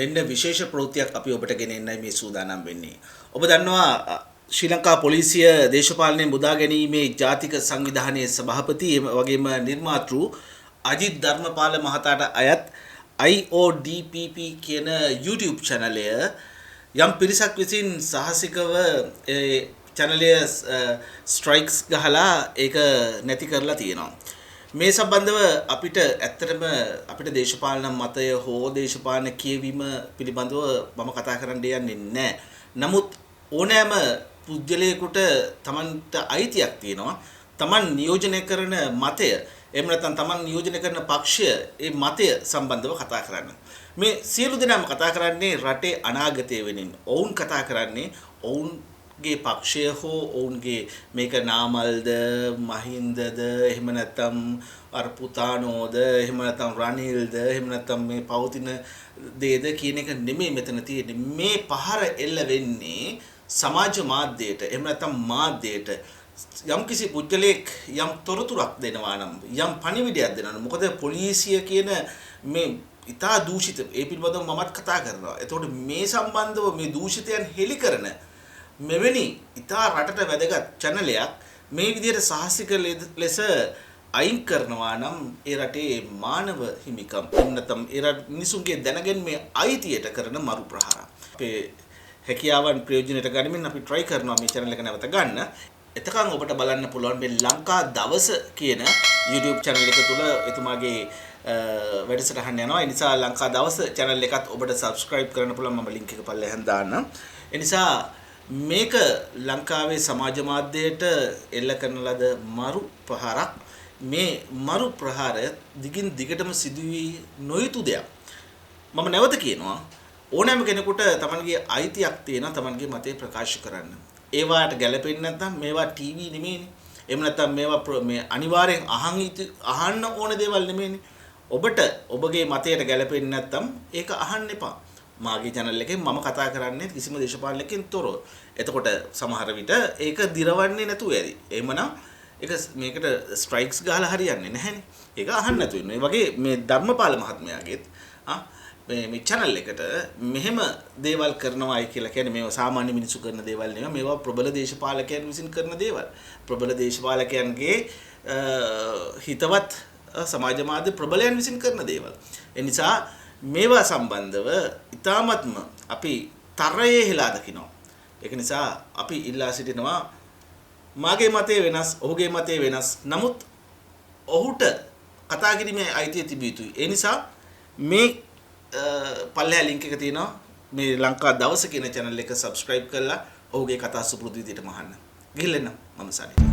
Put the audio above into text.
මෙන්න විශේෂ ප්‍රවෘත්තියක් අපි ඔබට ගෙනෙන්නයි මේ සූදානම් වෙන්නේ. ඔබ දන්නවා ශ්‍රී ලංකා පොලිසිය දේශපාලනය මුදා ගැනීමේ ජාතික සංවිධානයේ සභාපති වගේම නිර්මාතෘ අජිත් ධර්මපාල මහතාට අයත් IODPP කියන YouTube channelය යම් පිරිසක් විසින් සාහසිකව channelය strikes ගහලා ඒක නැති කරලා තියෙනවා. මේ සම්බන්ධව අපිට ඇත්තටම අපිට දේශපාලන මතය හෝ දේශපාලන කියවීම පිළිබඳව මම කතා කරන්න යන්නේ නැහැ. නමුත් ඕනෑම පුද්ගලයෙකුට Tamanට අයිතියක් තියෙනවා. Taman නියෝජනය කරන මතය එහෙම නැත්නම් Taman නියෝජනය කරන පක්ෂය ඒ මතය සම්බන්ධව කතා කරන්න. මේ සියලු දෙනාම කතා කරන්නේ රටේ අනාගතය වෙනින්. ඔවුන් කතා කරන්නේ ඔවුන්ගේ පක්ෂය හෝ ඔවුන්ගේ මේක නාමල්ද මහින්දද එහෙම නැත්නම් අර පුතානෝද එහෙම නැත්නම් රනිල්ද එහෙම නැත්නම් මේ පවතින දේද කියන එක නෙමෙයි මෙතන තියෙන්නේ. මේ පහර එල්ල වෙන්නේ සමාජ මාධ්‍යයට එහෙම නැත්නම් මාධ්‍යයට යම් කිසි පුද්ගලයෙක් යම් තොරතුරක් දෙනවා නම් යම් පණිවිඩයක් දෙනවා නම් මොකද පොලිසිය කියන මේ ඉතා දූෂිත ඒ පිළිබඳව මමත් කතා කරනවා. එතකොට මේ සම්බන්ධව මේ දූෂිතයන් හෙළි කරන මෙවැනි ඉතා රටට වැදගත් channelයක් මේ විදිහට සාහසික ලෙස අයින් කරනවා නම් ඒ රටේ මානව හිමිකම් නැත්නම් ඒ රට මිනිසුන්ගේ දැනගැන්මේ අයිතියට කරන මරු ප්‍රහාරයක්. අපේ හැකියාවන් ප්‍රයෝජනයට ගනිමින් අපි try කරනවා මේ channel එක නැවත ගන්න. එතකන් ඔබට බලන්න පුළුවන් මේ ලංකා දවස කියන YouTube channel එක තුල එතුමාගේ වැඩසටහන් යනවා. ඒ නිසා ලංකා දවස channel එකත් ඔබට subscribe කරන්න පුළුවන්. මම link එක පල්ලෙහාන් දාන්නම්. ඒ නිසා මේක ලංකාවේ සමාජ මාධ්‍යයට එල්ල කරන ලද මරු ප්‍රහාරයක්. මේ මරු ප්‍රහාරය දිගින් දිගටම සිදුවී නොයුතු දෙයක්. මම නැවත කියනවා ඕනෑම කෙනෙකුට තමන්ගේ අයිතියක් තියෙනවා තමන්ගේ මතය ප්‍රකාශ කරන්න. ඒවාට ගැලපෙන්නේ නැත්නම් මේවා ටීවී නෙමෙයිනේ. එහෙම නැත්නම් මේවා මේ අනිවාර්යෙන් අහන්න ඕන දේවල් නෙමෙයිනේ. ඔබට ඔබගේ මතයට ගැලපෙන්නේ නැත්නම් ඒක අහන්න එපා. මාගේ channel එකෙන් මම කතා කරන්නේ කිසිම දේශපාලනයකින් තොරව. එතකොට සමහර විට ඒක දිරවන්නේ නැතුව ඇති. එහෙමනම් ඒක මේකට ස්ට්‍රයික්ස් ගහලා හරියන්නේ නැහැනේ. ඒක අහන්න නැතු වෙනවා. ඒ වගේ මේ ධර්මපාල මහත්මයාගෙත් මේ channel එකට මෙහෙම දේවල් කරනවායි කියලා කියන්නේ මේවා සාමාන්‍ය මිනිස්සු කරන දේවල් නෙවෙයි. මේවා ප්‍රබල දේශපාලකයන් විසින් කරන දේවල්. ප්‍රබල දේශපාලකයන්ගේ හිතවත් සමාජ මාධ්‍ය ප්‍රබලයන් විසින් කරන දේවල්. ඒ නිසා මේවා සම්බන්ධව ඉතාමත්ම අපි තරයේ හෙලා දකිනවා. ඒක නිසා අපි ඉල්ලා සිටිනවා මාගේ මතය වෙනස්, ඔහුගේ මතය වෙනස්. නමුත් ඔහුට කතා කිරීමේ අයිතිය තිබිය යුතුයි. ඒ නිසා මේ පල්ලෙහා link එක තියෙනවා. මේ ලංකා දවස කියන channel එක subscribe කරලා ඔහුගේ කතා සුපුරුදු විදිහට මහන්න. ගිහින් එන්න මම සනි.